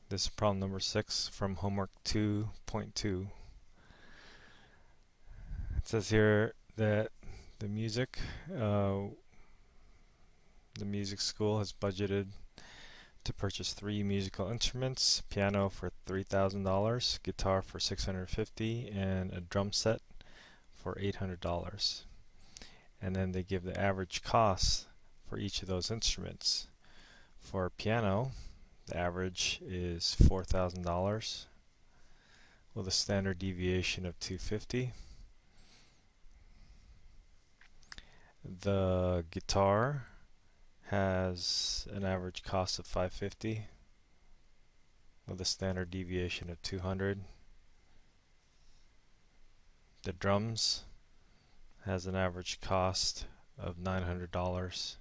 This is problem number 6 from Homework 2.2. It says here that the music school has budgeted to purchase 3 musical instruments: piano for $3,000, guitar for $650, and a drum set for $800. And then they give the average cost for each of those instruments. For piano, the average is $4,000 with a standard deviation of 250. The guitar has an average cost of $550 with a standard deviation of 200. The drums has an average cost of $900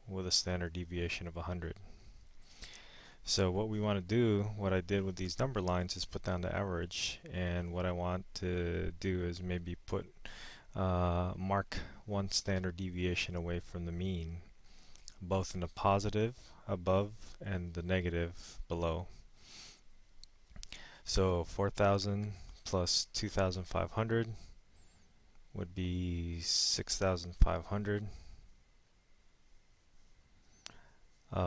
with a standard deviation of 100. So what we want to do, what I did with these number lines, is put down the average, and what I want to do is maybe put mark one standard deviation away from the mean, both in the positive above and the negative below. So 4,000 plus 2,500 would be 6,500.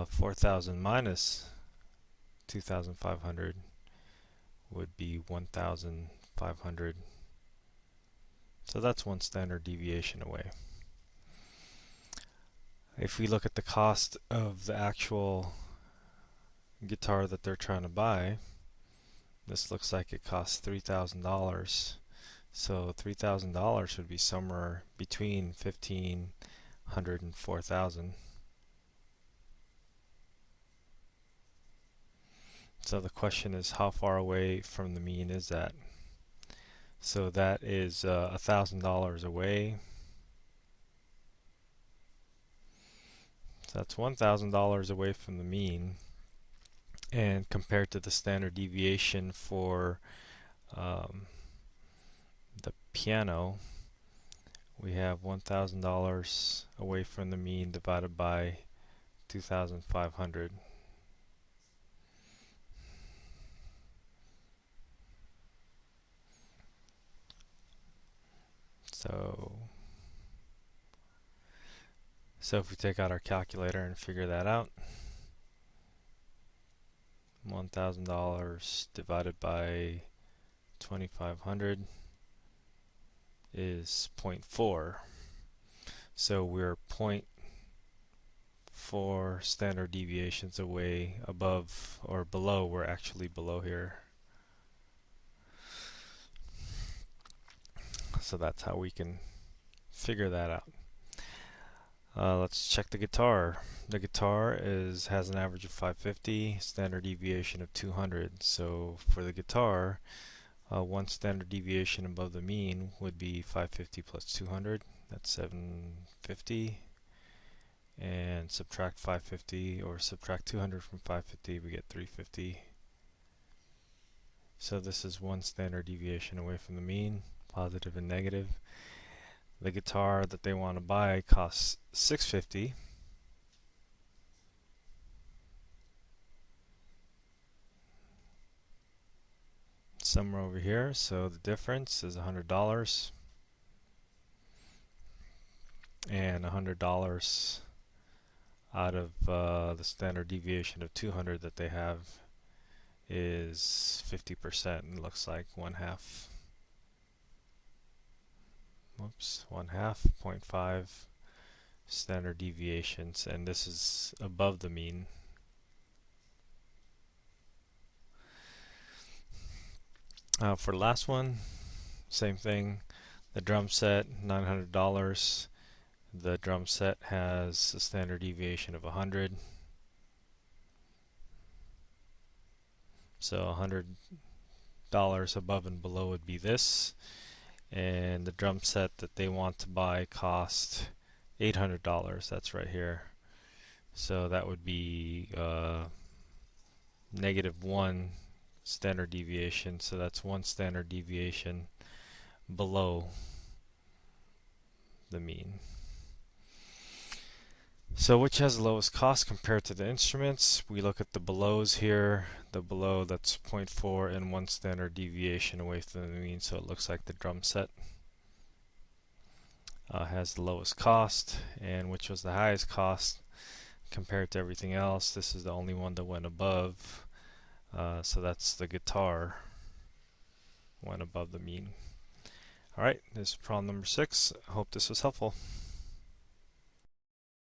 4,000 minus 2,500 would be 1,500. So that's one standard deviation away. If we look at the cost of the actual guitar that they're trying to buy, this looks like it costs $3,000. So $3,000 would be somewhere between 1,500 and 4,000. So the question is, how far away from the mean is that? So that is $1,000 away. So that's $1,000 away from the mean. And compared to the standard deviation for the piano, we have $1,000 away from the mean divided by 2,500. So if we take out our calculator and figure that out, $1,000 divided by 2,500 is 0.4. So we're 0.4 standard deviations away above or below. We're actually below here. So that's how we can figure that out. Let's check the guitar. The guitar has an average of 550, standard deviation of 200. So for the guitar, one standard deviation above the mean would be 550 plus 200. That's 750. And subtract 550 or subtract 200 from 550, we get 350. So this is one standard deviation away from the mean, positive and negative. The guitar that they want to buy costs $650. Somewhere over here, so the difference is $100. And $100 out of the standard deviation of 200 that they have is 50%. It looks like 1/2. Whoops, 1/2, 0.5 standard deviations, and this is above the mean. For the last one, same thing. The drum set, $900. The drum set has a standard deviation of 100. So $100 above and below would be this. And the drum set that they want to buy cost $800. That's right here. So that would be -1 standard deviation. So that's one standard deviation below the mean. So which has the lowest cost compared to the instruments? We look at the belows here. The below, that's 0.4 and 1 standard deviation away from the mean, so it looks like the drum set has the lowest cost. And which was the highest cost compared to everything else? This is the only one that went above, so that's the guitar, went above the mean. Alright, this is problem number 6. I hope this was helpful.